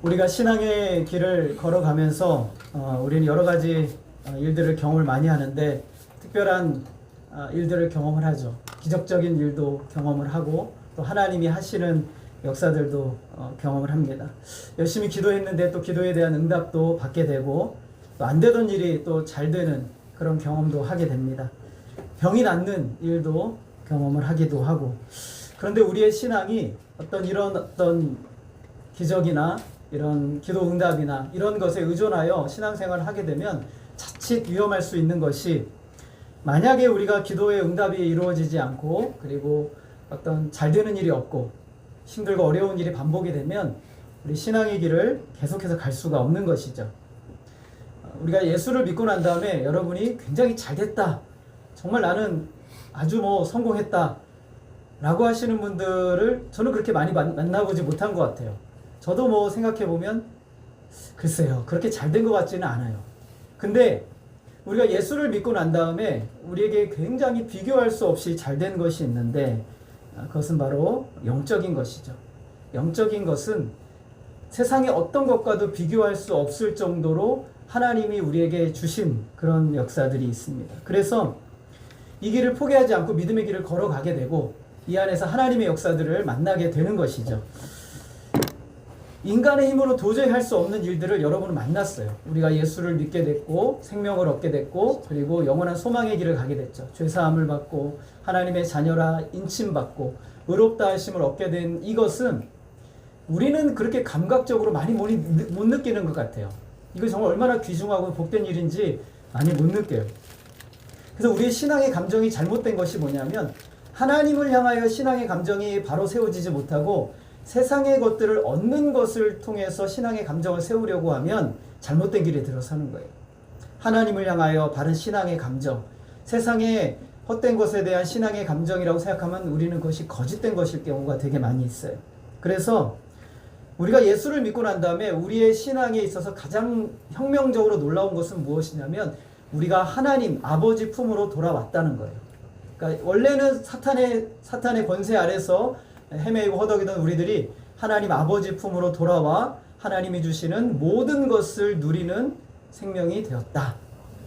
우리가 신앙의 길을 걸어가면서 우리는 여러 가지 일들을 경험을 많이 하는데 특별한 일들을 경험을 하죠. 기적적인 일도 경험을 하고 또 하나님이 하시는 역사들도 경험을 합니다. 열심히 기도했는데 또 기도에 대한 응답도 받게 되고 또 안 되던 일이 또 잘 되는 그런 경험도 하게 됩니다. 병이 낫는 일도 경험을 하기도 하고. 그런데 우리의 신앙이 어떤 기적이나 이런 기도 응답이나 이런 것에 의존하여 신앙생활을 하게 되면 자칫 위험할 수 있는 것이, 만약에 우리가 기도의 응답이 이루어지지 않고 그리고 어떤 잘 되는 일이 없고 힘들고 어려운 일이 반복이 되면 우리 신앙의 길을 계속해서 갈 수가 없는 것이죠. 우리가 예수를 믿고 난 다음에 여러분이 굉장히 잘 됐다, 정말 나는 아주 성공했다 라고 하시는 분들을 저는 그렇게 많이 만나보지 못한 것 같아요. 저도 생각해보면 글쎄요, 그렇게 잘 된 것 같지는 않아요. 근데 우리가 예수를 믿고 난 다음에 우리에게 굉장히 비교할 수 없이 잘 된 것이 있는데, 그것은 바로 영적인 것이죠. 영적인 것은 세상의 어떤 것과도 비교할 수 없을 정도로 하나님이 우리에게 주신 그런 역사들이 있습니다. 그래서 이 길을 포기하지 않고 믿음의 길을 걸어가게 되고 이 안에서 하나님의 역사들을 만나게 되는 것이죠. 인간의 힘으로 도저히 할 수 없는 일들을 여러분은 만났어요. 우리가 예수를 믿게 됐고 생명을 얻게 됐고 그리고 영원한 소망의 길을 가게 됐죠. 죄사함을 받고 하나님의 자녀라 인침받고 의롭다 하심을 얻게 된 이것은 우리는 그렇게 감각적으로 많이 못 느끼는 것 같아요. 이거 정말 얼마나 귀중하고 복된 일인지 많이 못 느껴요. 그래서 우리의 신앙의 감정이 잘못된 것이 뭐냐면, 하나님을 향하여 신앙의 감정이 바로 세워지지 못하고 세상의 것들을 얻는 것을 통해서 신앙의 감정을 세우려고 하면 잘못된 길에 들어서는 거예요. 하나님을 향하여 바른 신앙의 감정, 세상의 헛된 것에 대한 신앙의 감정이라고 생각하면 우리는 그것이 거짓된 것일 경우가 되게 많이 있어요. 그래서 우리가 예수를 믿고 난 다음에 우리의 신앙에 있어서 가장 혁명적으로 놀라운 것은 무엇이냐면, 우리가 하나님 아버지 품으로 돌아왔다는 거예요. 그러니까 원래는 사탄의 권세 아래서 헤매이고 허덕이던 우리들이 하나님 아버지 품으로 돌아와 하나님이 주시는 모든 것을 누리는 생명이 되었다,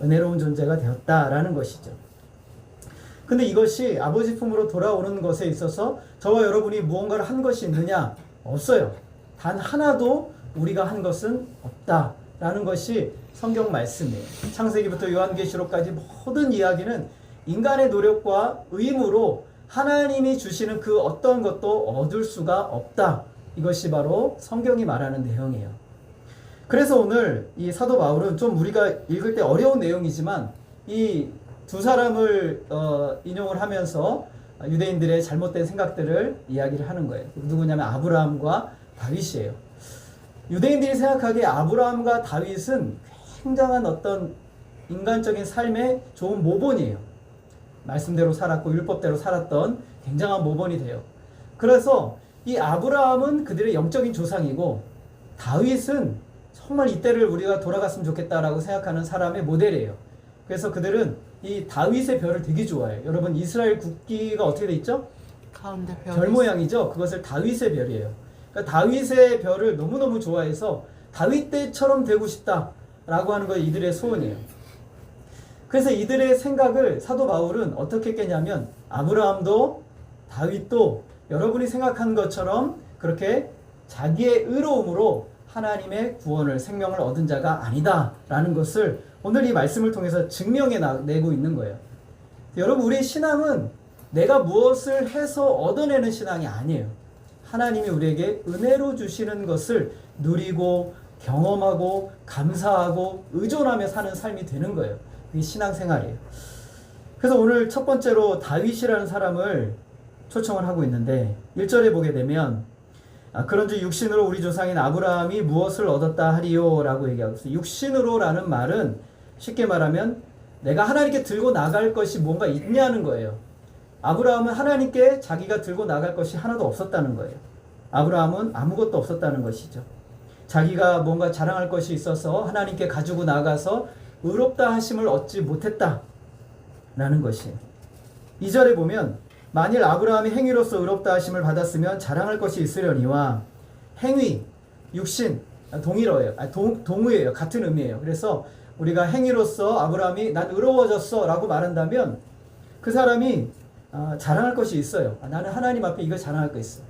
은혜로운 존재가 되었다라는 것이죠. 근데 이것이 아버지 품으로 돌아오는 것에 있어서 저와 여러분이 무언가를 한 것이 있느냐? 없어요. 단 하나도 우리가 한 것은 없다라는 것이 성경 말씀이에요. 창세기부터 요한계시록까지 모든 이야기는 인간의 노력과 의무로 하나님이 주시는 그 어떤 것도 얻을 수가 없다. 이것이 바로 성경이 말하는 내용이에요. 그래서 오늘 이 사도 바울은 좀 우리가 읽을 때 어려운 내용이지만 이 두 사람을 인용을 하면서 유대인들의 잘못된 생각들을 이야기를 하는 거예요. 누구냐면 아브라함과 다윗이에요. 유대인들이 생각하기에 아브라함과 다윗은 굉장한 어떤 인간적인 삶의 좋은 모본이에요. 말씀대로 살았고 율법대로 살았던 굉장한 모본이 돼요. 그래서 이 아브라함은 그들의 영적인 조상이고 다윗은 정말 이때를 우리가 돌아갔으면 좋겠다라고 생각하는 사람의 모델이에요. 그래서 그들은 이 다윗의 별을 되게 좋아해요. 여러분, 이스라엘 국기가 어떻게 돼 있죠? 가운데 별 모양이죠. 그것을 다윗의 별이에요. 그러니까 다윗의 별을 너무너무 좋아해서 다윗 때처럼 되고 싶다라고 하는 거 이들의 소원이에요. 그래서 이들의 생각을 사도 바울은 어떻게 깨냐면, 아브라함도 다윗도 여러분이 생각한 것처럼 그렇게 자기의 의로움으로 하나님의 구원을, 생명을 얻은 자가 아니다라는 것을 오늘 이 말씀을 통해서 증명해내고 있는 거예요. 여러분, 우리의 신앙은 내가 무엇을 해서 얻어내는 신앙이 아니에요. 하나님이 우리에게 은혜로 주시는 것을 누리고 경험하고 감사하고 의존하며 사는 삶이 되는 거예요. 그게 신앙생활이에요. 그래서 오늘 첫 번째로 다윗이라는 사람을 초청을 하고 있는데 1절에 보게 되면 그런즉 육신으로 우리 조상인 아브라함이 무엇을 얻었다 하리요 라고 얘기하고 있어요. 육신으로 라는 말은 쉽게 말하면 내가 하나님께 들고 나갈 것이 뭔가 있냐는 거예요. 아브라함은 하나님께 자기가 들고 나갈 것이 하나도 없었다는 거예요. 아브라함은 아무것도 없었다는 것이죠. 자기가 뭔가 자랑할 것이 있어서 하나님께 가지고 나가서 의롭다 하심을 얻지 못했다라는 것이에요. 2절에 보면 만일 아브라함이 행위로서 의롭다 하심을 받았으면 자랑할 것이 있으려니와 행위, 육신, 동일어예요. 동의예요. 같은 의미예요. 그래서 우리가 행위로서 아브라함이 난 의로워졌어 라고 말한다면 그 사람이 자랑할 것이 있어요. 나는 하나님 앞에 이거 자랑할 거 있어.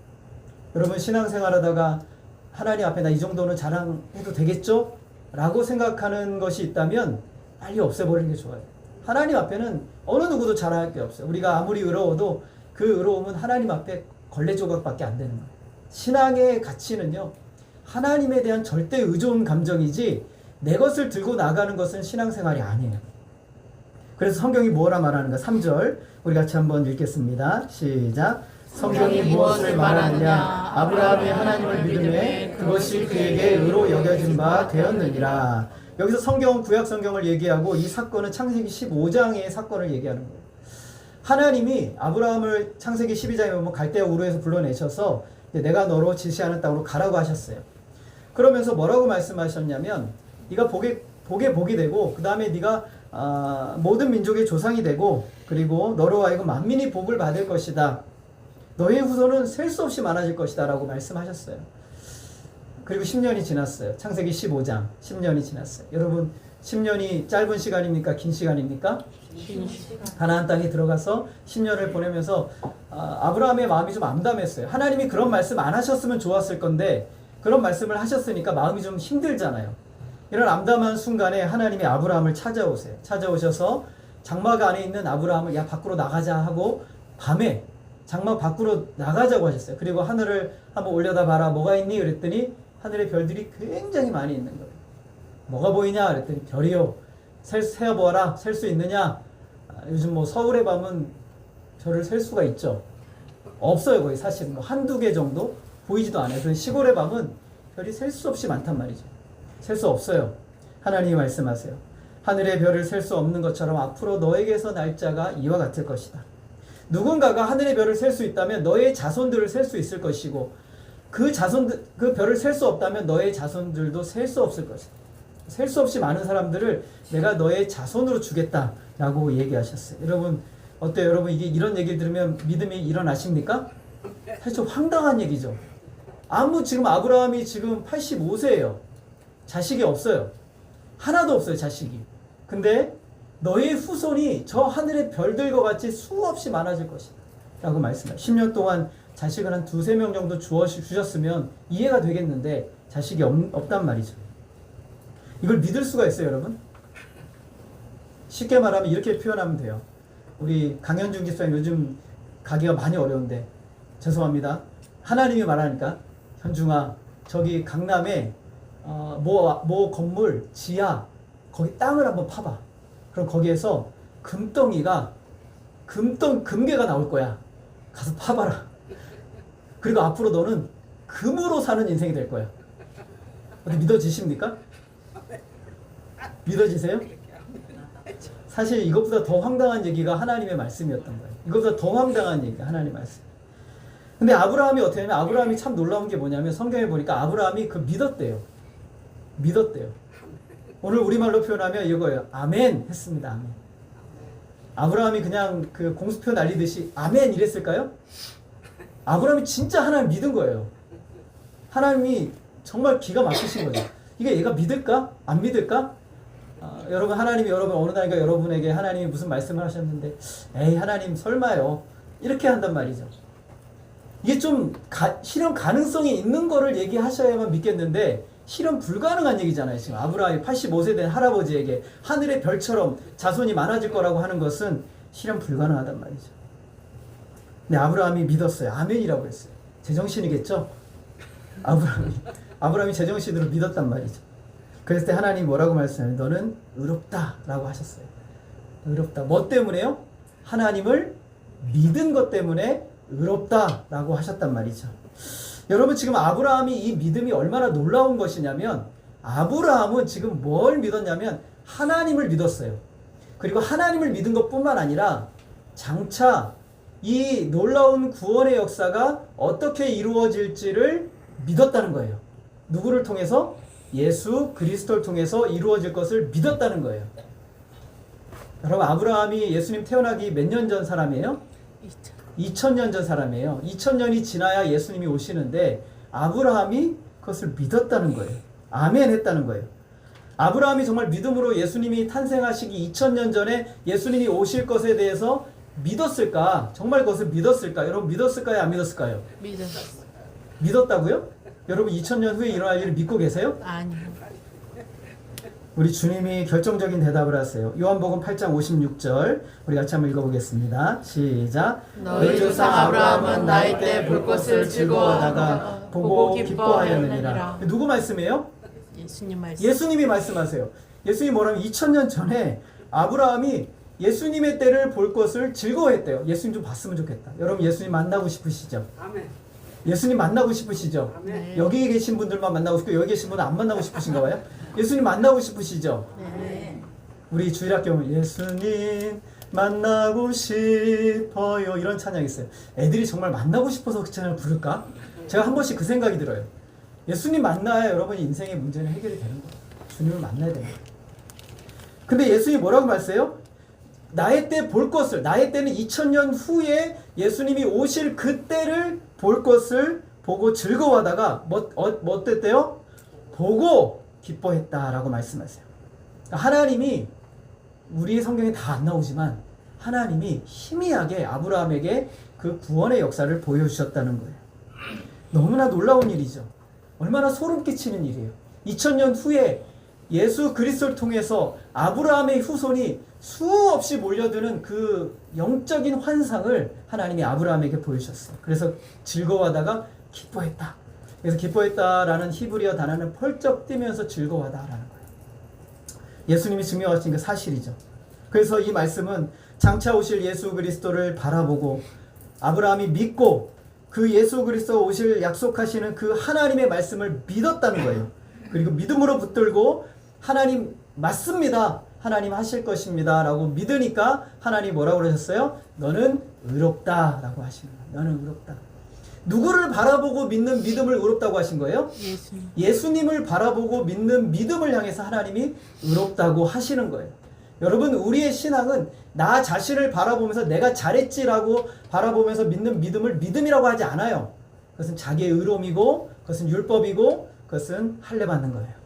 여러분 신앙생활하다가 하나님 앞에 나 이 정도는 자랑해도 되겠죠? 라고 생각하는 것이 있다면 빨리 없애버리는 게 좋아요. 하나님 앞에는 어느 누구도 자랑할 게 없어요. 우리가 아무리 의로워도 그 의로움은 하나님 앞에 걸레 조각밖에 안 되는 거예요. 신앙의 가치는요, 하나님에 대한 절대 의존 감정이지 내 것을 들고 나가는 것은 신앙생활이 아니에요. 그래서 성경이 뭐라 말하는가? 3절 우리 같이 한번 읽겠습니다. 시작. 성경이 무엇을 말하느냐? 아브라함이 하나님을 믿음에 그것이 그에게 의로 여겨진 바 되었느니라. 여기서 성경은 구약 성경을 얘기하고 이 사건은 창세기 15장의 사건을 얘기하는 거예요. 하나님이 아브라함을 창세기 12장에 보면 갈대아 우르에서 불러내셔서 내가 너로 지시하는 땅으로 가라고 하셨어요. 그러면서 뭐라고 말씀하셨냐면 네가 복이 되고 그 다음에 네가 모든 민족의 조상이 되고 그리고 너로 하여금 만민이 복을 받을 것이다. 너의 후손은 셀 수 없이 많아질 것이다 라고 말씀하셨어요. 그리고 10년이 지났어요. 창세기 15장 10년이 지났어요. 여러분 10년이 짧은 시간입니까? 긴 시간입니까? 긴 시간. 가나안 땅에 들어가서 10년을 보내면서 아브라함의 마음이 좀 암담했어요. 하나님이 그런 말씀 안 하셨으면 좋았을 건데 그런 말씀을 하셨으니까 마음이 좀 힘들잖아요. 이런 암담한 순간에 하나님이 아브라함을 찾아오세요. 찾아오셔서 장막 안에 있는 아브라함을 야 밖으로 나가자 하고 밤에 장막 밖으로 나가자고 하셨어요. 그리고 하늘을 한번 올려다봐라. 뭐가 있니? 그랬더니 하늘에 별들이 굉장히 많이 있는 거예요. 뭐가 보이냐? 그랬더니 별이요. 세어보아라. 셀 수 있느냐? 요즘 뭐 서울의 밤은 별을 셀 수가 있죠. 없어요. 거의 사실 뭐 한두 개 정도 보이지도 않아요. 그래서 시골의 밤은 별이 셀 수 없이 많단 말이죠. 셀 수 없어요. 하나님이 말씀하세요. 하늘의 별을 셀 수 없는 것처럼 앞으로 너에게서 날짜가 이와 같을 것이다. 누군가가 하늘의 별을 셀 수 있다면 너의 자손들을 셀 수 있을 것이고 그 별을 셀 수 없다면 너의 자손들도 셀 수 없을 것이다. 셀 수 없이 많은 사람들을 내가 너의 자손으로 주겠다라고 얘기하셨어요. 여러분 어때요? 여러분 이게 이런 얘기 들으면 믿음이 일어나십니까? 사실 좀 황당한 얘기죠. 지금 아브라함이 지금 85세예요. 자식이 없어요. 하나도 없어요, 자식이. 근데 너의 후손이 저 하늘의 별들과 같이 수없이 많아질 것이다 라고 말씀해요. 10년 동안 자식을 한 2-3명 정도 주셨으면 이해가 되겠는데 자식이 없단 말이죠. 이걸 믿을 수가 있어요, 여러분? 쉽게 말하면 이렇게 표현하면 돼요. 우리 강현중 집사님 요즘 가기가 많이 어려운데 죄송합니다. 하나님이 말하니까 현중아 저기 강남에 뭐 건물 지하 거기 땅을 한번 파봐. 그럼 거기에서 금개가 나올 거야. 가서 파봐라. 그리고 앞으로 너는 금으로 사는 인생이 될 거야. 어디 믿어지십니까? 믿어지세요? 사실 이것보다 더 황당한 얘기가 하나님의 말씀이었던 거예요. 이것보다 더 황당한 얘기가 하나님의 말씀. 근데 아브라함이 어떻게 하냐면 아브라함이 참 놀라운 게 뭐냐면 성경에 보니까 아브라함이 믿었대요. 오늘 우리말로 표현하면 이거예요. 아멘 했습니다. 아멘. 아브라함이 그냥 그 공수표 날리듯이 아멘 이랬을까요? 아브라함이 진짜 하나님 믿은 거예요. 하나님이 정말 기가 막히신 거죠. 이게 얘가 믿을까? 안 믿을까? 여러분 하나님이 어느 날인가 여러분에게 하나님이 무슨 말씀을 하셨는데 에이 하나님 설마요. 이렇게 한단 말이죠. 이게 좀 실현 가능성이 있는 거를 얘기하셔야만 믿겠는데 실현 불가능한 얘기잖아요. 지금 아브라함이 85세 된 할아버지에게 하늘의 별처럼 자손이 많아질 거라고 하는 것은 실현 불가능하단 말이죠. 근데 아브라함이 믿었어요. 아멘이라고 했어요. 제정신이겠죠? 아브라함이 제정신으로 믿었단 말이죠. 그랬을 때 하나님이 뭐라고 말씀하냐면 너는 의롭다 라고 하셨어요. 의롭다. 뭐 때문에요? 하나님을 믿은 것 때문에 의롭다 라고 하셨단 말이죠. 여러분 지금 아브라함이 이 믿음이 얼마나 놀라운 것이냐면 아브라함은 지금 뭘 믿었냐면 하나님을 믿었어요. 그리고 하나님을 믿은 것뿐만 아니라 장차 이 놀라운 구원의 역사가 어떻게 이루어질지를 믿었다는 거예요. 누구를 통해서? 예수 그리스도를 통해서 이루어질 것을 믿었다는 거예요. 여러분 아브라함이 예수님 태어나기 몇 년 전 사람이에요? 2000년 전 사람이에요. 2000년이 지나야 예수님이 오시는데 아브라함이 그것을 믿었다는 거예요. 아멘 했다는 거예요. 아브라함이 정말 믿음으로 예수님이 탄생하시기 2000년 전에 예수님이 오실 것에 대해서 믿었을까? 정말 그것을 믿었을까? 여러분 믿었을까요? 안 믿었을까요? 믿었어요. 믿었다고요? 여러분 2000년 후에 일어날 일을 믿고 계세요? 아니요. 우리 주님이 결정적인 대답을 하세요. 요한복음 8장 56절 우리 같이 한번 읽어보겠습니다. 시작. 너희 조상 아브라함은 나이 때 볼 것을 즐거워하다가 보고 기뻐하였느니라. 누구 말씀이에요? 예수님 말씀. 예수님이 말씀하세요. 예수님이 뭐라면 2000년 전에 아브라함이 예수님의 때를 볼 것을 즐거워했대요. 예수님 좀 봤으면 좋겠다. 여러분 예수님 만나고 싶으시죠? 아멘. 예수님 만나고 싶으시죠? 아멘. 여기 계신 분들만 만나고 싶고 여기 계신 분은 안 만나고 싶으신가 봐요? 예수님 만나고 싶으시죠? 네. 우리 주일학교 예수님 만나고 싶어요 이런 찬양이 있어요. 애들이 정말 만나고 싶어서 그 찬양을 부를까? 제가 한 번씩 그 생각이 들어요. 예수님 만나야 여러분이 인생의 문제는 해결이 되는 거예요. 주님을 만나야 돼요. 근데 예수님이 뭐라고 말씀해요? 나의 때 볼 것을, 나의 때는 2000년 후에 예수님이 오실 그때를 볼 것을 보고 즐거워하다가 뭐 어땠대요? 보고 기뻐했다라고 말씀하세요. 하나님이 우리 성경에 다 안 나오지만 하나님이 희미하게 아브라함에게 그 구원의 역사를 보여주셨다는 거예요. 너무나 놀라운 일이죠. 얼마나 소름 끼치는 일이에요. 2000년 후에 예수 그리스도를 통해서 아브라함의 후손이 수없이 몰려드는 그 영적인 환상을 하나님이 아브라함에게 보여주셨어요. 그래서 즐거워하다가 기뻐했다. 그래서 기뻐했다라는 히브리어 단어는 펄쩍 뛰면서 즐거워하다라는 거예요. 예수님이 증명하신 그 사실이죠. 그래서 이 말씀은 장차 오실 예수 그리스도를 바라보고 아브라함이 믿고 그 예수 그리스도 오실 약속하시는 그 하나님의 말씀을 믿었다는 거예요. 그리고 믿음으로 붙들고 하나님 맞습니다. 하나님 하실 것입니다. 라고 믿으니까 하나님 뭐라고 그러셨어요? 너는 의롭다 라고 하시는 거예요. 너는 의롭다. 누구를 바라보고 믿는 믿음을 의롭다고 하신 거예요? 예수님. 예수님을 바라보고 믿는 믿음을 향해서 하나님이 의롭다고 하시는 거예요. 여러분 우리의 신앙은 나 자신을 바라보면서 내가 잘했지라고 바라보면서 믿는 믿음을 믿음이라고 하지 않아요. 그것은 자기의 의로움이고 그것은 율법이고 그것은 할례 받는 거예요.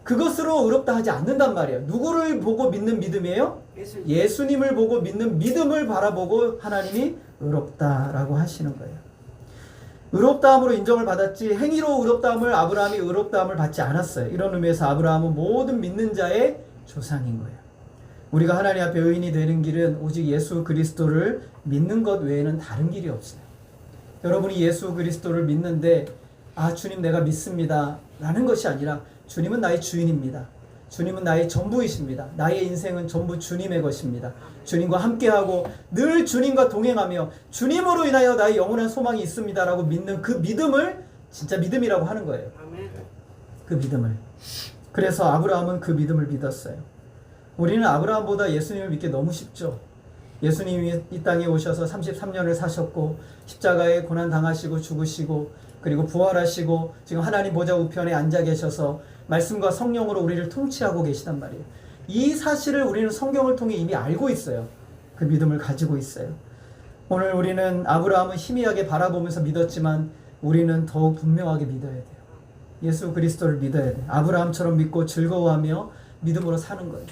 그것으로 의롭다 하지 않는단 말이에요. 누구를 보고 믿는 믿음이에요? 예수님을 보고 믿는 믿음을 바라보고 하나님이 의롭다라고 하시는 거예요. 의롭다함으로 인정을 받았지 행위로 의롭다함을 아브라함이 의롭다함을 받지 않았어요. 이런 의미에서 아브라함은 모든 믿는 자의 조상인 거예요. 우리가 하나님 앞에 의인이 되는 길은 오직 예수 그리스도를 믿는 것 외에는 다른 길이 없어요. 여러분이 예수 그리스도를 믿는데 아 주님 내가 믿습니다 라는 것이 아니라 주님은 나의 주인입니다. 주님은 나의 전부이십니다. 나의 인생은 전부 주님의 것입니다. 주님과 함께하고 늘 주님과 동행하며 주님으로 인하여 나의 영원한 소망이 있습니다 라고 믿는 그 믿음을 진짜 믿음이라고 하는 거예요. 그 믿음을. 그래서 아브라함은 그 믿음을 믿었어요. 우리는 아브라함보다 예수님을 믿기 너무 쉽죠. 예수님이 이 땅에 오셔서 33년을 사셨고 십자가에 고난 당하시고 죽으시고 그리고 부활하시고 지금 하나님 보좌 우편에 앉아 계셔서 말씀과 성령으로 우리를 통치하고 계시단 말이에요. 이 사실을 우리는 성경을 통해 이미 알고 있어요. 그 믿음을 가지고 있어요. 오늘 우리는 아브라함은 희미하게 바라보면서 믿었지만 우리는 더욱 분명하게 믿어야 돼요. 예수 그리스도를 믿어야 돼요. 아브라함처럼 믿고 즐거워하며 믿음으로 사는 거예요.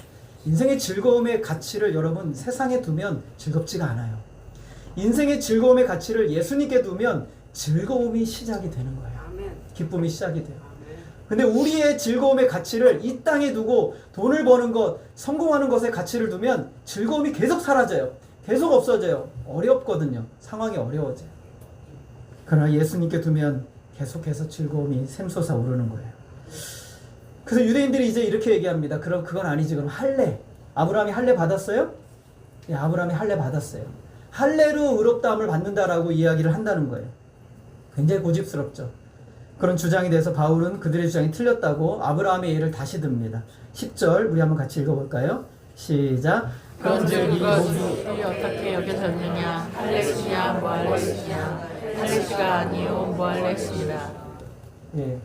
인생의 즐거움의 가치를 여러분 세상에 두면 즐겁지가 않아요. 인생의 즐거움의 가치를 예수님께 두면 즐거움이 시작이 되는 거예요. 기쁨이 시작이 돼요. 근데 우리의 즐거움의 가치를 이 땅에 두고 돈을 버는 것, 성공하는 것에 가치를 두면 즐거움이 계속 사라져요. 계속 없어져요. 어렵거든요. 상황이 어려워져요. 그러나 예수님께 두면 계속해서 즐거움이 샘솟아 오르는 거예요. 그래서 유대인들이 이제 이렇게 얘기합니다. 그럼 그건 아니지. 그럼 할례. 아브라함이 할례 받았어요? 예, 아브라함이 할례 받았어요. 할례로 의롭다함을 받는다라고 이야기를 한다는 거예요. 굉장히 고집스럽죠. 그런 주장에 대해서 바울은 그들의 주장이 틀렸다고 아브라함의 예를 다시 듭니다. 10절 우리 한번 같이 읽어볼까요? 시작. 그런즉 이것이 어떻게 여겨졌느냐? 할례시냐 무할례시냐? 할례시가 아니요 무할례시라. 예,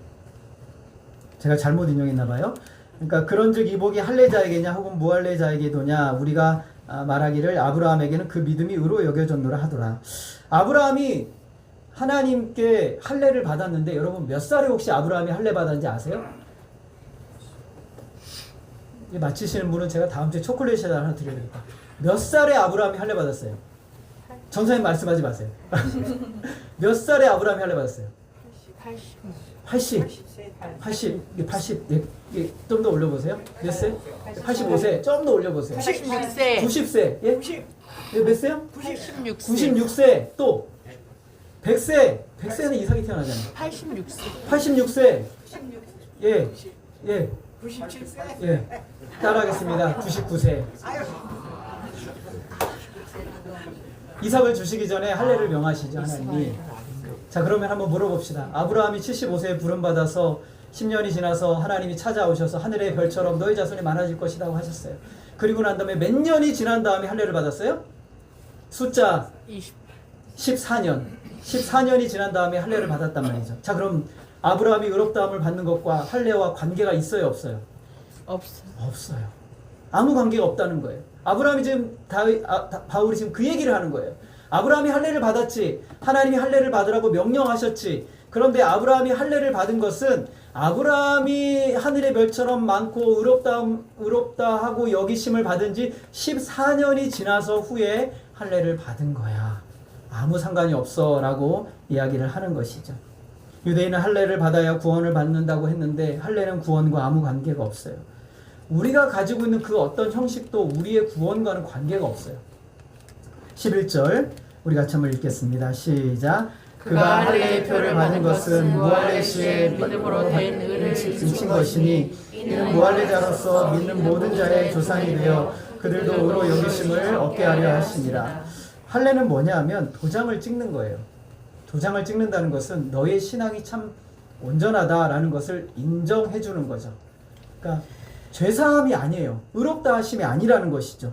제가 잘못 인용했나 봐요. 그러니까 그런즉 이 복이 할례자에게냐 혹은 무할례자에게도냐 우리가 말하기를 아브라함에게는 그 믿음이 의로 여겨졌노라 하더라. 아브라함이 하나님께 할례를 받았는데 여러분 몇 살에 혹시 아브라함이 할례 받았는지 아세요? 이 맞히시는 분은 제가 다음 주에 초콜릿 하나 드려야 되겠다. 몇 살에 아브라함이 할례 받았어요? 전사님 말씀하지 마세요. 몇 살에 아브라함이 할례 받았어요? 80. 80. 좀 더 올려보세요. 몇 세? 85세. 좀 더 올려보세요. 96세. 90세. 예? 몇 세요? 86세. 96세. 또 100세. 100세는 이삭이 태어나잖아요. 86세. 86세. 예. 예. 97세? 예. 따라하겠습니다. 99세. 이삭을 주시기 전에 할례를 명하시죠, 하나님이. 자, 그러면 한번 물어봅시다. 아브라함이 75세에 부름받아서 10년이 지나서 하나님이 찾아오셔서 하늘의 별처럼 너희 자손이 많아질 것이라고 하셨어요. 그리고 난 다음에 몇 년이 지난 다음에 할례를 받았어요? 숫자 14년. 14년이 지난 다음에 할례를 받았단 말이죠. 자, 그럼 아브라함이 의롭다함을 받는 것과 할례와 관계가 있어요, 없어요? 없어요. 아무 관계가 없다는 거예요. 아브라함이 지금 바울이 지금 그 얘기를 하는 거예요. 아브라함이 할례를 받았지. 하나님이 할례를 받으라고 명령하셨지. 그런데 아브라함이 할례를 받은 것은 아브라함이 하늘의 별처럼 많고 의롭다 하고 여기심을 받은 지 14년이 지나서 후에 할례를 받은 거야. 아무 상관이 없어 라고 이야기를 하는 것이죠. 유대인은 할례를 받아야 구원을 받는다고 했는데 할례는 구원과 아무 관계가 없어요. 우리가 가지고 있는 그 어떤 형식도 우리의 구원과는 관계가 없어요. 11절 우리 같이 한번 읽겠습니다. 시작. 그가 할례의 표를 받은 것은 무할례 시에 믿음으로 된 의를 인친 것이니 이는 무할례자로서 믿는 모든 자의 조상이 되어 그들도 의로 여기심을 얻게 하려 하시니라. 할례는 뭐냐 하면 도장을 찍는 거예요. 도장을 찍는다는 것은 너의 신앙이 참 온전하다라는 것을 인정해 주는 거죠. 그러니까 죄사함이 아니에요. 의롭다 하심이 아니라는 것이죠.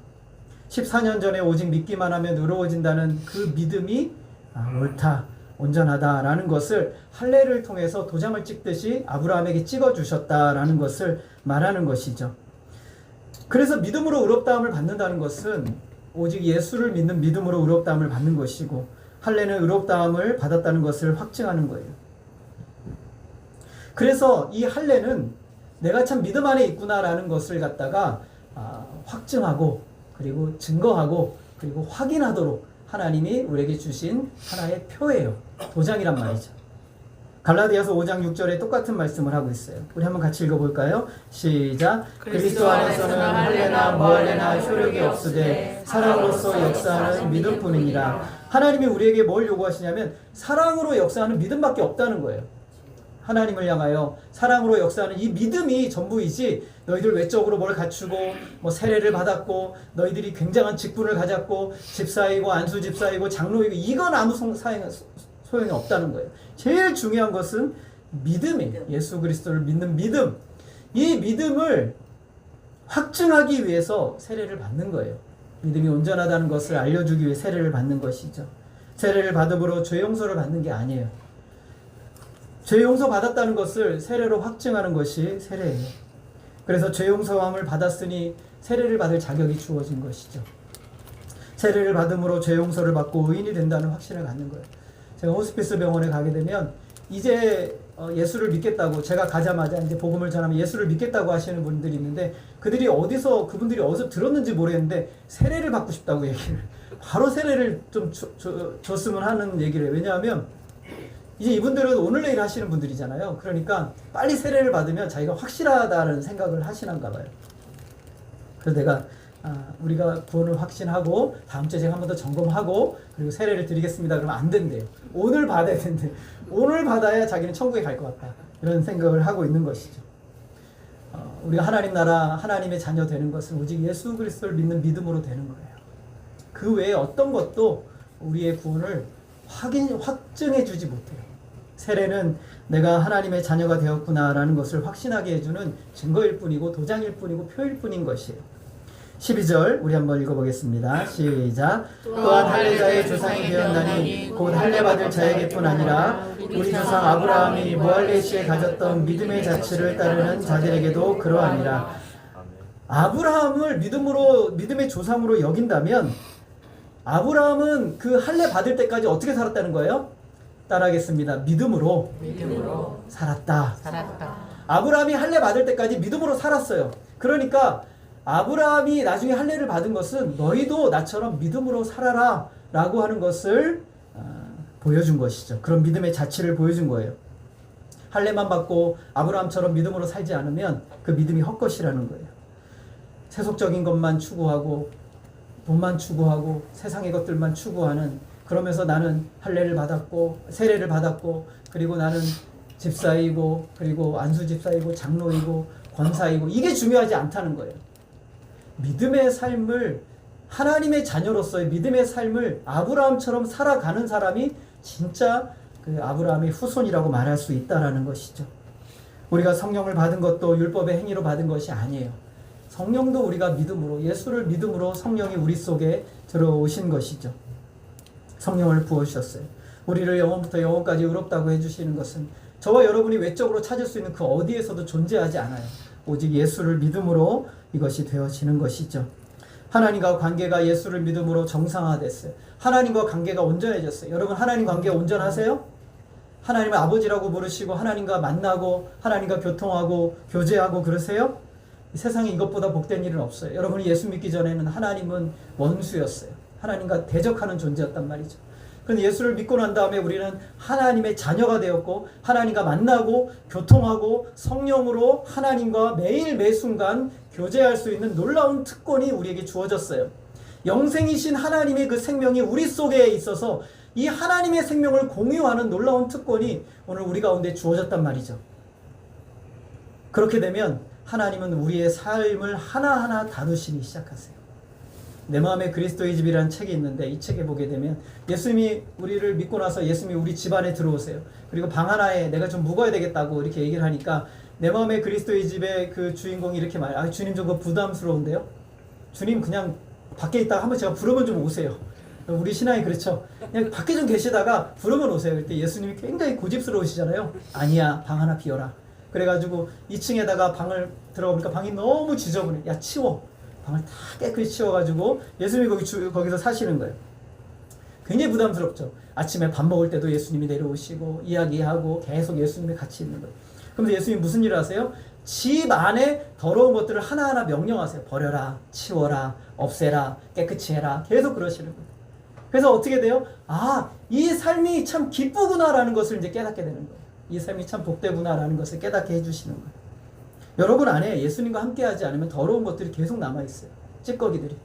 14년 전에 오직 믿기만 하면 의로워진다는 그 믿음이 옳다, 온전하다라는 것을 할례를 통해서 도장을 찍듯이 아브라함에게 찍어주셨다라는 것을 말하는 것이죠. 그래서 믿음으로 의롭다함을 받는다는 것은 오직 예수를 믿는 믿음으로 의롭다함을 받는 것이고 할례는 의롭다함을 받았다는 것을 확증하는 거예요. 그래서 이 할례는 내가 참 믿음 안에 있구나라는 것을 갖다가 확증하고 그리고 증거하고 그리고 확인하도록 하나님이 우리에게 주신 하나의 표예요. 도장이란 말이죠. 갈라디아서 5장 6절에 똑같은 말씀을 하고 있어요. 우리 한번 같이 읽어볼까요? 시작. 그리스도 안에서는 할례나 무할례나 효력이 없으되 사랑으로서 역사하는 믿음뿐이니라. 하나님이 우리에게 뭘 요구하시냐면 사랑으로 역사하는 믿음밖에 없다는 거예요. 하나님을 향하여 사랑으로 역사하는 이 믿음이 전부이지 너희들 외적으로 뭘 갖추고 뭐 세례를 받았고 너희들이 굉장한 직분을 가졌고 집사이고 안수 집사이고 장로이고 이건 아무 소용이 없다는 거예요. 제일 중요한 것은 믿음이에요. 예수 그리스도를 믿는 믿음. 이 믿음을 확증하기 위해서 세례를 받는 거예요. 믿음이 온전하다는 것을 알려주기 위해 세례를 받는 것이죠. 세례를 받음으로 죄 용서를 받는 게 아니에요. 죄 용서 받았다는 것을 세례로 확증하는 것이 세례예요. 그래서 죄 용서함을 받았으니 세례를 받을 자격이 주어진 것이죠. 세례를 받음으로 죄 용서를 받고 의인이 된다는 확신을 갖는 거예요. 제가 호스피스 병원에 가게 되면 이제 예수를 믿겠다고 제가 가자마자 이제 복음을 전하면 예수를 믿겠다고 하시는 분들이 있는데 그분들이 어디서 들었는지 모르겠는데 세례를 받고 싶다고 얘기를 바로 세례를 좀 줬으면 하는 얘기를 해요. 왜냐하면 이제 이분들은 오늘 내일 하시는 분들이잖아요. 그러니까 빨리 세례를 받으면 자기가 확실하다는 생각을 하시는가 봐요. 그래서 내가 우리가 구원을 확신하고 다음 주에 제가 한 번 더 점검하고 그리고 세례를 드리겠습니다. 그러면 안 된대요. 오늘 받아야 된대. 오늘 받아야 자기는 천국에 갈 것 같다. 이런 생각을 하고 있는 것이죠. 우리가 하나님 나라 하나님의 자녀 되는 것은 오직 예수 그리스도를 믿는 믿음으로 되는 거예요. 그 외에 어떤 것도 우리의 구원을 확증해 주지 못해요. 세례는 내가 하나님의 자녀가 되었구나라는 것을 확신하게 해주는 증거일 뿐이고 도장일 뿐이고 표일 뿐인 것이에요. 12절 우리 한번 읽어보겠습니다. 시작. 또한 할례자의 조상이 되었나니 곧 할례 받을 자에게뿐 아니라 우리 조상 아브라함이 무할례 시에 가졌던 믿음의 자취를 따르는 자들에게도 그러하니라. 아브라함을 믿음의 조상으로 여긴다면 아브라함은 그 할례 받을 때까지 어떻게 살았다는 거예요? 따라하겠습니다. 믿음으로 살았다. 살았다. 아브라함이 할례 받을 때까지 믿음으로 살았어요. 그러니까 아브라함이 나중에 할례를 받은 것은 너희도 나처럼 믿음으로 살아라 라고 하는 것을 보여준 것이죠. 그런 믿음의 자취를 보여준 거예요. 할례만 받고 아브라함처럼 믿음으로 살지 않으면 그 믿음이 헛것이라는 거예요. 세속적인 것만 추구하고 돈만 추구하고 세상의 것들만 추구하는, 그러면서 나는 할례를 받았고 세례를 받았고 그리고 나는 집사이고 그리고 안수 집사이고 장로이고 권사이고, 이게 중요하지 않다는 거예요. 믿음의 삶을, 하나님의 자녀로서의 믿음의 삶을 아브라함처럼 살아가는 사람이 진짜 그 아브라함의 후손이라고 말할 수 있다라는 것이죠. 우리가 성령을 받은 것도 율법의 행위로 받은 것이 아니에요. 성령도 우리가 믿음으로, 예수를 믿음으로 성령이 우리 속에 들어오신 것이죠. 성령을 부어주셨어요. 우리를 영원부터 영원까지 의롭다고 해주시는 것은 저와 여러분이 외적으로 찾을 수 있는 그 어디에서도 존재하지 않아요. 오직 예수를 믿음으로 이것이 되어지는 것이죠. 하나님과 관계가 예수를 믿음으로 정상화됐어요. 하나님과 관계가 온전해졌어요. 여러분, 하나님 관계가 온전하세요? 하나님을 아버지라고 부르시고 하나님과 만나고 하나님과 교통하고 교제하고 그러세요? 이 세상에 이것보다 복된 일은 없어요. 여러분이 예수 믿기 전에는 하나님은 원수였어요. 하나님과 대적하는 존재였단 말이죠. 그런데 예수를 믿고 난 다음에 우리는 하나님의 자녀가 되었고 하나님과 만나고 교통하고 성령으로 하나님과 매일 매순간 교제할 수 있는 놀라운 특권이 우리에게 주어졌어요. 영생이신 하나님의 그 생명이 우리 속에 있어서 이 하나님의 생명을 공유하는 놀라운 특권이 오늘 우리 가운데 주어졌단 말이죠. 그렇게 되면 하나님은 우리의 삶을 하나하나 다루시기 시작하세요. 내 마음에 그리스도의 집이라는 책이 있는데, 이 책에 보게 되면 예수님이 우리를 믿고 나서 예수님이 우리 집안에 들어오세요. 그리고 방 하나에 내가 좀 묵어야 되겠다고 이렇게 얘기를 하니까 내 마음에 그리스도의 집의 그 주인공이 이렇게 말해요. 주님 좀 그거 부담스러운데요? 주님 그냥 밖에 있다가 한번 제가 부르면 좀 오세요. 우리 신앙이 그렇죠. 그냥 밖에 좀 계시다가 부르면 오세요. 그때 예수님이 굉장히 고집스러우시잖아요. 아니야, 방 하나 비워라. 그래가지고 2층에다가 방을 들어보니까 방이 너무 지저분해. 야, 치워. 방을 다 깨끗이 치워가지고 예수님이 거기서 사시는 거예요. 굉장히 부담스럽죠. 아침에 밥 먹을 때도 예수님이 내려오시고 이야기하고 계속 예수님이 같이 있는 거예요. 그럼 예수님이 무슨 일을 하세요? 집 안에 더러운 것들을 하나하나 명령하세요. 버려라, 치워라, 없애라, 깨끗이 해라. 계속 그러시는 거예요. 그래서 어떻게 돼요? 아, 이 삶이 참 기쁘구나라는 것을 이제 깨닫게 되는 거예요. 이 삶이 참 복되구나라는 것을 깨닫게 해주시는 거예요. 여러분 안에 예수님과 함께하지 않으면 더러운 것들이 계속 남아있어요. 찌꺼기들이.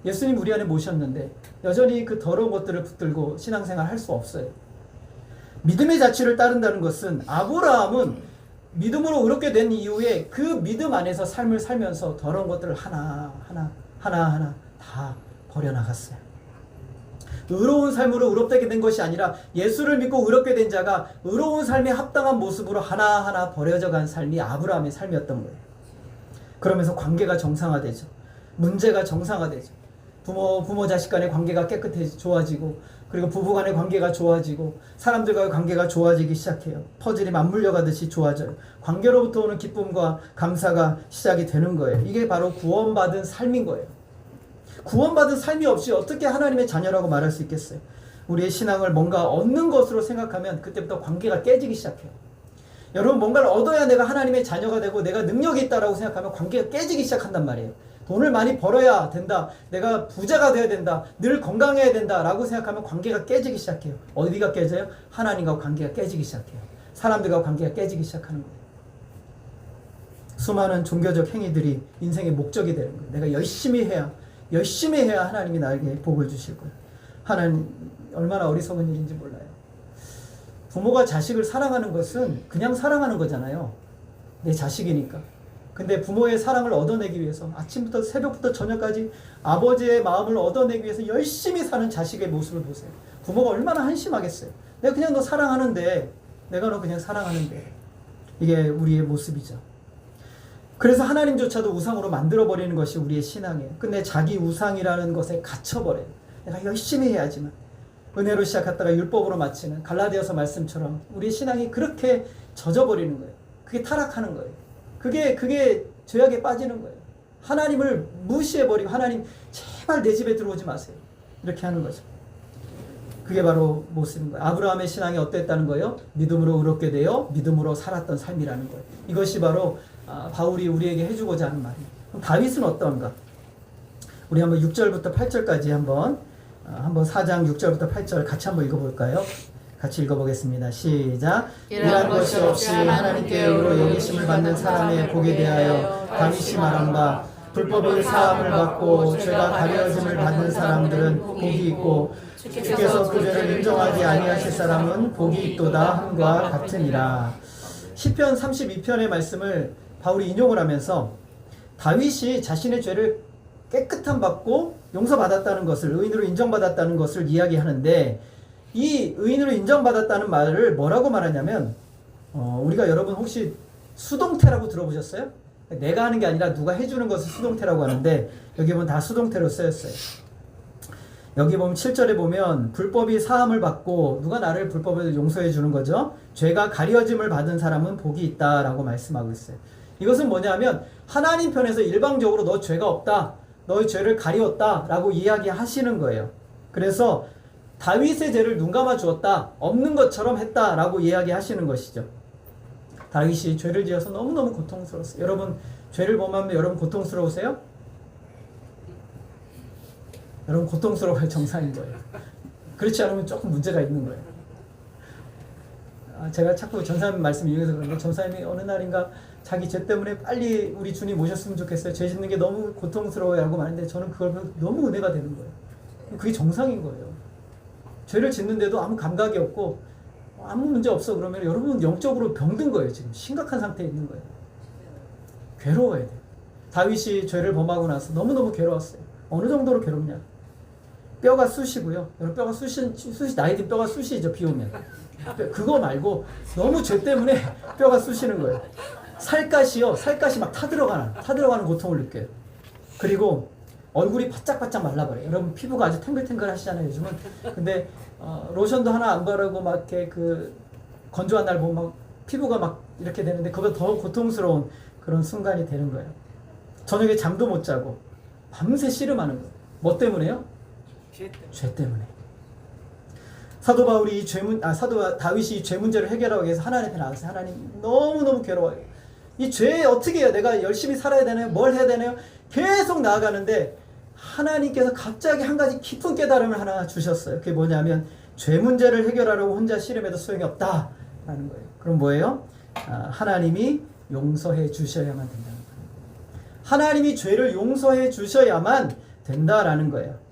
예수님 우리 안에 모셨는데 여전히 그 더러운 것들을 붙들고 신앙생활 할 수 없어요. 믿음의 자취를 따른다는 것은 아브라함은 믿음으로 의롭게 된 이후에 그 믿음 안에서 삶을 살면서 더러운 것들을 하나하나 다 버려나갔어요. 의로운 삶으로 의롭게 된 것이 아니라 예수를 믿고 의롭게 된 자가 의로운 삶에 합당한 모습으로 하나하나 버려져 간 삶이 아브라함의 삶이었던 거예요. 그러면서 관계가 정상화되죠. 문제가 정상화되죠. 부모 자식 간의 관계가 좋아지고, 그리고 부부 간의 관계가 좋아지고, 사람들과의 관계가 좋아지기 시작해요. 퍼즐이 맞물려 가듯이 좋아져요. 관계로부터 오는 기쁨과 감사가 시작이 되는 거예요. 이게 바로 구원받은 삶인 거예요. 구원받은 삶이 없이 어떻게 하나님의 자녀라고 말할 수 있겠어요? 우리의 신앙을 뭔가 얻는 것으로 생각하면 그때부터 관계가 깨지기 시작해요. 여러분, 뭔가를 얻어야 내가 하나님의 자녀가 되고 내가 능력이 있다라고 생각하면 관계가 깨지기 시작한단 말이에요. 돈을 많이 벌어야 된다, 내가 부자가 돼야 된다, 늘 건강해야 된다 라고 생각하면 관계가 깨지기 시작해요. 어디가 깨져요? 하나님과 관계가 깨지기 시작해요. 사람들과 관계가 깨지기 시작하는 거예요. 수많은 종교적 행위들이 인생의 목적이 되는 거예요. 내가 열심히 해야 하나님이 나에게 복을 주실 거예요. 하나님, 얼마나 어리석은 일인지 몰라요. 부모가 자식을 사랑하는 것은 그냥 사랑하는 거잖아요. 내 자식이니까. 근데 부모의 사랑을 얻어내기 위해서 아침부터 새벽부터 저녁까지 아버지의 마음을 얻어내기 위해서 열심히 사는 자식의 모습을 보세요. 부모가 얼마나 한심하겠어요. 내가 그냥 너 사랑하는데, 내가 너 그냥 사랑하는데. 이게 우리의 모습이죠. 그래서 하나님조차도 우상으로 만들어버리는 것이 우리의 신앙이에요. 근데 자기 우상이라는 것에 갇혀버려요. 내가 열심히 해야지만. 은혜로 시작했다가 율법으로 마치는 갈라디아서 말씀처럼 우리의 신앙이 그렇게 젖어버리는 거예요. 그게 타락하는 거예요. 그게 죄악에 빠지는 거예요. 하나님을 무시해버리고, 하나님 제발 내 집에 들어오지 마세요, 이렇게 하는 거죠. 그게 바로 모습인 거예요. 아브라함의 신앙이 어땠다는 거예요? 믿음으로 의롭게 되어 믿음으로 살았던 삶이라는 거예요. 이것이 바로 바울이 우리에게 해주고자 하는 말이에요. 그럼 다윗은 어떤가? 우리 한번 6절부터 8절까지 한번 4장 6절부터 8절 같이 한번 읽어볼까요? 같이 읽어보겠습니다. 시작. 이러한 것이 없이 하나님께 의로 여기심을 받는 사람의 복에 대하여 다윗이 말한 바 불법의 사함을 받고 죄가 가려짐을 받는 사람들은 복이 있고 주께서 그 죄를 인정하지 아니하실 사람은 복이 있도다 함과 같으니라. 시편 32편의 말씀을 바울이 인용을 하면서 다윗이 자신의 죄를 깨끗함 받고 용서받았다는 것을, 의인으로 인정받았다는 것을 이야기하는데, 이 의인으로 인정받았다는 말을 뭐라고 말하냐면, 우리가 여러분 혹시 수동태라고 들어보셨어요? 내가 하는 게 아니라 누가 해주는 것을 수동태라고 하는데, 여기 보면 다 수동태로 쓰였어요. 여기 보면 7절에 보면 불법이 사함을 받고, 누가 나를 불법을 용서해 주는 거죠? 죄가 가려짐을 받은 사람은 복이 있다라고 말씀하고 있어요. 이것은 뭐냐면 하나님 편에서 일방적으로 너 죄가 없다, 너의 죄를 가리웠다 라고 이야기하시는 거예요. 그래서 다윗의 죄를 눈감아 주었다, 없는 것처럼 했다 라고 이야기하시는 것이죠. 다윗이 죄를 지어서 너무너무 고통스러웠어요. 여러분 죄를 범하면 여러분 고통스러우세요? 여러분 고통스러워야 정상인 거예요. 그렇지 않으면 조금 문제가 있는 거예요. 제가 자꾸 전사님 말씀 이용해서 그런데, 전사님이 어느 날인가 자기 죄 때문에 빨리 우리 주님 오셨으면 좋겠어요, 죄 짓는 게 너무 고통스러워요 하고 말하는데, 저는 그걸 보면 너무 은혜가 되는 거예요. 그게 정상인 거예요. 죄를 짓는데도 아무 감각이 없고 아무 문제 없어 그러면 여러분 영적으로 병든 거예요. 지금 심각한 상태에 있는 거예요. 괴로워야 돼요. 다윗이 죄를 범하고 나서 너무너무 괴로웠어요. 어느 정도로 괴롭냐, 뼈가 쑤시고요. 여러분 뼈가 나이 든 뼈가 쑤시죠, 비 오면. 그거 말고 너무 죄 때문에 뼈가 쑤시는 거예요. 살갗이 막 타들어가는 고통을 느껴요. 그리고 얼굴이 바짝바짝 말라버려요. 여러분 피부가 아주 탱글탱글 하시잖아요, 요즘은. 근데 로션도 하나 안 바르고 막 이렇게 그 건조한 날 보면 막 피부가 막 이렇게 되는데, 그보다 더 고통스러운 그런 순간이 되는 거예요. 저녁에 잠도 못 자고 밤새 씨름하는 거예요. 뭐 때문에요? 죄 때문에. 사도 다윗이 이 죄 문제를 해결하기 위해서 하나님 앞에 나왔어요. 하나님, 너무너무 괴로워요. 이 죄 어떻게 해요? 내가 열심히 살아야 되나요? 뭘 해야 되나요? 계속 나아가는데 하나님께서 갑자기 한 가지 깊은 깨달음을 하나 주셨어요. 그게 뭐냐면 죄 문제를 해결하려고 혼자 씨름해도 소용이 없다라는 거예요. 그럼 뭐예요? 하나님이 용서해 주셔야만 된다는 거예요. 하나님이 죄를 용서해 주셔야만 된다라는 거예요.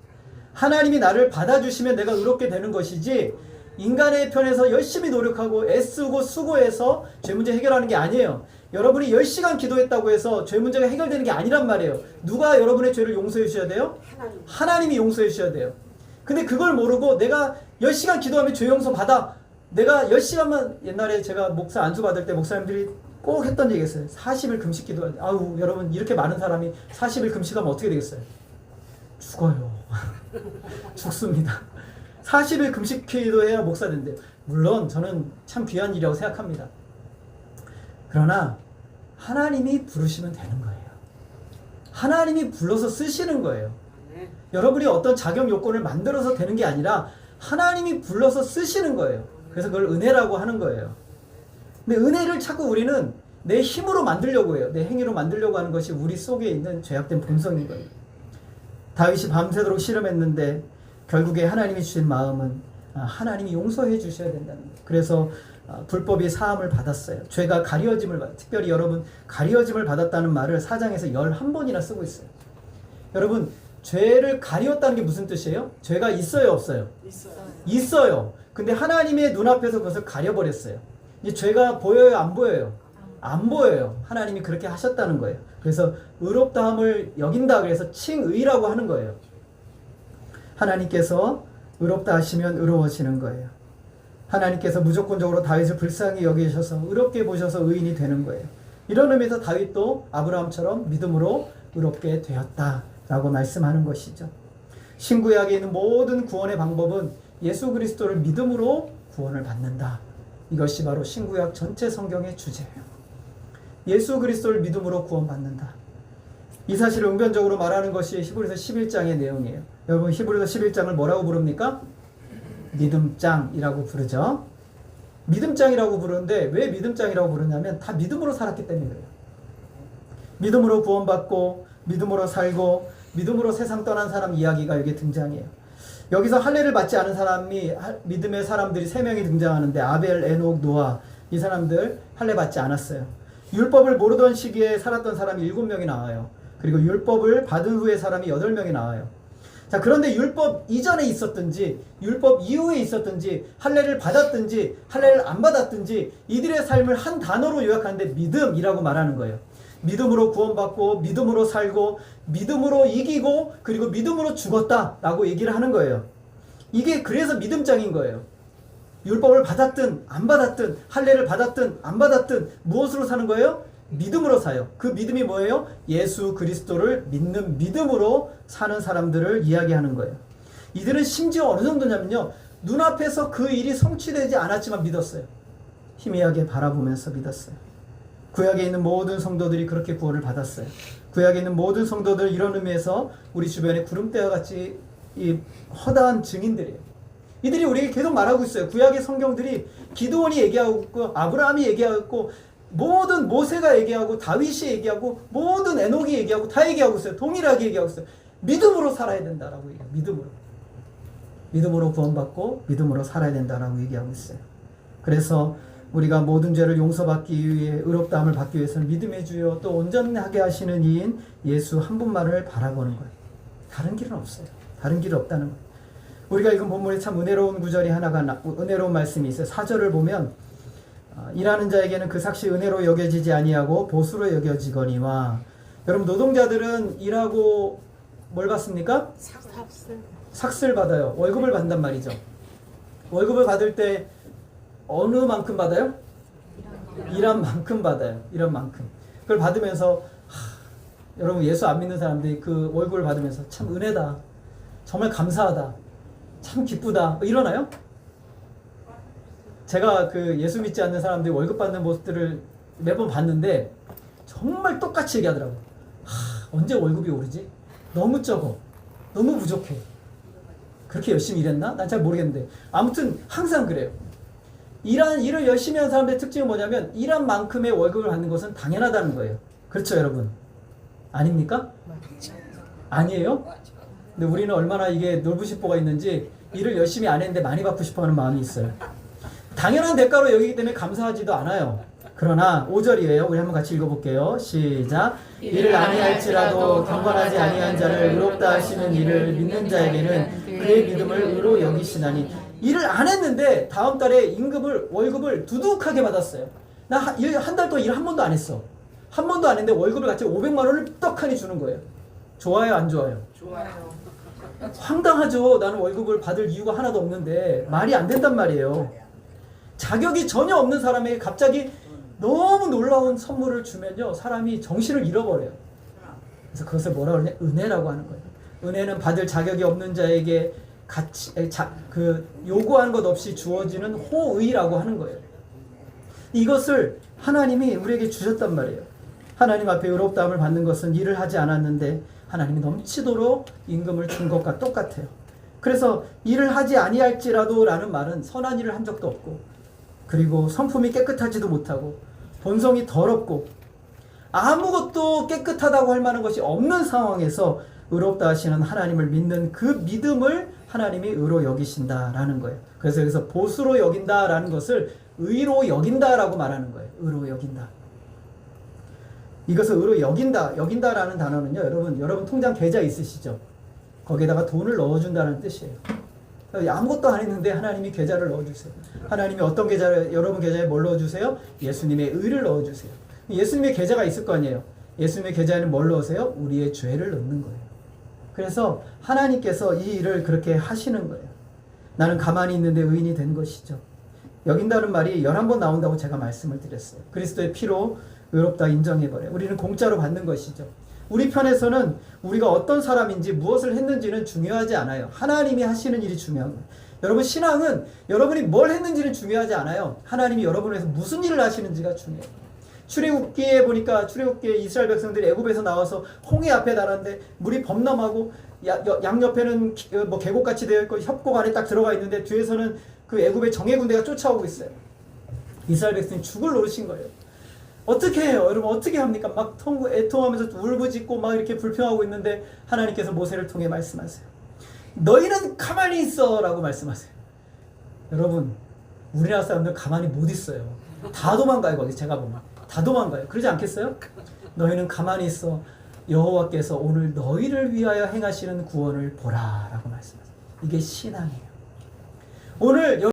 하나님이 나를 받아주시면 내가 의롭게 되는 것이지, 인간의 편에서 열심히 노력하고 애쓰고 수고해서 죄 문제 해결하는 게 아니에요. 여러분이 10시간 기도했다고 해서 죄 문제가 해결되는 게 아니란 말이에요. 누가 여러분의 죄를 용서해 주셔야 돼요? 하나님이 용서해 주셔야 돼요. 근데 그걸 모르고 내가 10시간 기도하면 죄 용서 받아, 내가 10시간만, 옛날에 제가 목사 안수 받을 때 목사님들이 꼭 했던 얘기가 있어요. 40일 금식 기도하는데, 아우 여러분 이렇게 많은 사람이 40일 금식하면 어떻게 되겠어요? 죽어요. 죽습니다. 40일 금식 기도해야 목사 된대요. 물론 저는 참 귀한 일이라고 생각합니다. 그러나 하나님이 부르시면 되는 거예요. 하나님이 불러서 쓰시는 거예요. 여러분이 어떤 자격 요건을 만들어서 되는 게 아니라 하나님이 불러서 쓰시는 거예요. 그래서 그걸 은혜라고 하는 거예요. 근데 은혜를 자꾸 우리는 내 힘으로 만들려고 해요. 내 행위로 만들려고 하는 것이 우리 속에 있는 죄악된 본성인 거예요. 다윗이 밤새도록 씨름했는데 결국에 하나님이 주신 마음은 하나님이 용서해 주셔야 된다는 거예요. 그래서 불법이 사함을 받았어요. 죄가 특별히 여러분 가려짐을 받았다는 말을 4장에서 11번이나 쓰고 있어요. 여러분 죄를 가리웠다는 게 무슨 뜻이에요? 죄가 있어요, 없어요? 있어요. 근데 하나님의 눈앞에서 그것을 가려버렸어요. 이 죄가 보여요, 안 보여요? 안 보여요. 하나님이 그렇게 하셨다는 거예요. 그래서 의롭다함을 여긴다 그래서 칭의라고 하는 거예요. 하나님께서 의롭다 하시면 의로워지는 거예요. 하나님께서 무조건적으로 다윗을 불쌍히 여기셔서 의롭게 보셔서 의인이 되는 거예요. 이런 의미에서 다윗도 아브라함처럼 믿음으로 의롭게 되었다라고 말씀하는 것이죠. 신구약에 있는 모든 구원의 방법은 예수 그리스도를 믿음으로 구원을 받는다. 이것이 바로 신구약 전체 성경의 주제예요. 예수 그리스도를 믿음으로 구원받는다. 이 사실을 응변적으로 말하는 것이 히브리서 11장의 내용이에요. 여러분 히브리서 11장을 뭐라고 부릅니까? 믿음장이라고 부르죠. 믿음장이라고 부르는데 왜 믿음장이라고 부르냐면 다 믿음으로 살았기 때문에 그래요. 믿음으로 구원받고 믿음으로 살고 믿음으로 세상 떠난 사람 이야기가 여기 등장해요. 여기서 할례를 받지 않은 사람이 믿음의 사람들이 3명이 등장하는데 아벨, 에녹, 노아 이 사람들 할례 받지 않았어요. 율법을 모르던 시기에 살았던 사람이 7명이 나와요. 그리고 율법을 받은 후에 사람이 8명이 나와요. 자, 그런데 율법 이전에 있었든지 율법 이후에 있었든지 할례를 받았든지 할례를 안 받았든지 이들의 삶을 한 단어로 요약하는데 믿음이라고 말하는 거예요. 믿음으로 구원받고 믿음으로 살고 믿음으로 이기고 그리고 믿음으로 죽었다라고 얘기를 하는 거예요. 이게 그래서 믿음장인 거예요. 율법을 받았든 안 받았든 할례를 받았든 안 받았든 무엇으로 사는 거예요? 믿음으로 사요. 그 믿음이 뭐예요? 예수 그리스도를 믿는 믿음으로 사는 사람들을 이야기하는 거예요. 이들은 심지어 어느 정도냐면요, 눈앞에서 그 일이 성취되지 않았지만 믿었어요. 희미하게 바라보면서 믿었어요. 구약에 있는 모든 성도들이 그렇게 구원을 받았어요. 구약에 있는 모든 성도들 이런 의미에서 우리 주변에 구름대와 같이 이 허다한 증인들이에요. 이들이 우리에게 계속 말하고 있어요. 구약의 성경들이 기드온이 얘기하고 있고 아브라함이 얘기하고 있고 모든 모세가 얘기하고 다윗이 얘기하고 모든 에녹이 얘기하고 다 얘기하고 있어요. 동일하게 얘기하고 있어요. 믿음으로 살아야 된다라고 얘기해요. 믿음으로. 믿음으로 구원받고 믿음으로 살아야 된다라고 얘기하고 있어요. 그래서 우리가 모든 죄를 용서받기 위해 의롭다함을 받기 위해서는 믿음의 주여 또 온전하게 하시는 이인 예수 한 분만을 바라보는 거예요. 다른 길은 없어요. 다른 길은 없다는 거예요. 우리가 읽은 본문에 참 은혜로운 구절이 하나가 은혜로운 말씀이 있어요. 4절을 보면 일하는 자에게는 그 삭시 은혜로 여겨지지 아니하고 보수로 여겨지거니와. 여러분, 노동자들은 일하고 뭘 받습니까? 삭스를 받아요. 월급을 받는단 말이죠. 월급을 받을 때 어느 만큼 받아요? 일한 만큼 받아요. 일한 만큼. 그걸 받으면서 여러분, 예수 안 믿는 사람들이 그 월급을 받으면서 참 은혜다, 정말 감사하다, 참 기쁘다 이러나요? 제가 그 예수 믿지 않는 사람들이 월급 받는 모습들을 매번 봤는데 정말 똑같이 얘기하더라고요. 언제 월급이 오르지? 너무 적어, 너무 부족해. 그렇게 열심히 일했나? 난 잘 모르겠는데 아무튼 항상 그래요. 일을 열심히 하는 사람들의 특징은 뭐냐면 일한 만큼의 월급을 받는 것은 당연하다는 거예요. 그렇죠, 여러분? 아닙니까? 아니에요? 근데 우리는 얼마나 이게 놀부심보가 있는지 일을 열심히 안 했는데 많이 받고 싶어하는 마음이 있어요. 당연한 대가로 여기기 때문에 감사하지도 않아요. 그러나 5절이에요. 우리 한번 같이 읽어볼게요. 시작. 일을 아니할지라도 경건하지 아니한 자를 의롭다 하시는 이를 믿는 자에게는 그의 믿음을 의로 여기시나니. 일을 안 했는데 다음 달에 임금을 월급을 두둑하게 받았어요. 나 한 달 동안 일 한 번도 안 했어. 한 번도 안 했는데 월급을 같이 500만 원을 떡하니 주는 거예요. 좋아요, 안 좋아요? 좋아요. 황당하죠. 나는 월급을 받을 이유가 하나도 없는데 말이 안 된단 말이에요. 자격이 전혀 없는 사람에게 갑자기 너무 놀라운 선물을 주면요, 사람이 정신을 잃어버려요. 그래서 그것을 뭐라 그러냐? 은혜라고 하는 거예요. 은혜는 받을 자격이 없는 자에게 요구하는 것 없이 주어지는 호의라고 하는 거예요. 이것을 하나님이 우리에게 주셨단 말이에요. 하나님 앞에 의롭다함을 받는 것은 일을 하지 않았는데 하나님이 넘치도록 임금을 준 것과 똑같아요. 그래서 일을 하지 아니할지라도 라는 말은 선한 일을 한 적도 없고, 그리고 성품이 깨끗하지도 못하고 본성이 더럽고 아무것도 깨끗하다고 할 만한 것이 없는 상황에서 의롭다 하시는 하나님을 믿는 그 믿음을 하나님이 의로 여기신다라는 거예요. 그래서 여기서 보수로 여긴다라는 것을 의로 여긴다라고 말하는 거예요. 의로 여긴다. 이것을 의로 여긴다라는 단어는요, 여러분 통장 계좌 있으시죠? 거기에다가 돈을 넣어준다는 뜻이에요. 아무것도 안 했는데 하나님이 계좌를 넣어주세요. 하나님이 어떤 계좌를, 여러분 계좌에 뭘 넣어주세요? 예수님의 의를 넣어주세요. 예수님의 계좌가 있을 거 아니에요. 예수님의 계좌에는 뭘 넣으세요? 우리의 죄를 넣는 거예요. 그래서 하나님께서 이 일을 그렇게 하시는 거예요. 나는 가만히 있는데 의인이 된 것이죠. 여긴다는 말이 11번 나온다고 제가 말씀을 드렸어요. 그리스도의 피로 의롭다 인정해버려요. 우리는 공짜로 받는 것이죠. 우리 편에서는 우리가 어떤 사람인지 무엇을 했는지는 중요하지 않아요. 하나님이 하시는 일이 중요한 거예요. 여러분, 신앙은 여러분이 뭘 했는지는 중요하지 않아요. 하나님이 여러분을 위해서 무슨 일을 하시는지가 중요해요. 출애굽기에 보니까 출애굽기에 이스라엘 백성들이 애굽에서 나와서 홍해 앞에 달았는데 물이 범람하고 양옆에는 뭐 계곡같이 되어 있고 협곡 안에 딱 들어가 있는데 뒤에서는 그 애굽의 정예 군대가 쫓아오고 있어요. 이스라엘 백성이 죽을 노릇인 거예요. 어떻게 해요? 여러분 어떻게 합니까? 막 애통하면서 울부짖고 막 이렇게 불평하고 있는데 하나님께서 모세를 통해 말씀하세요. 너희는 가만히 있어 라고 말씀하세요. 여러분 우리나라 사람들 가만히 못 있어요. 다 도망가요. 거기 제가 보면 다 도망가요. 그러지 않겠어요? 너희는 가만히 있어. 여호와께서 오늘 너희를 위하여 행하시는 구원을 보라 라고 말씀하세요. 이게 신앙이에요. 오늘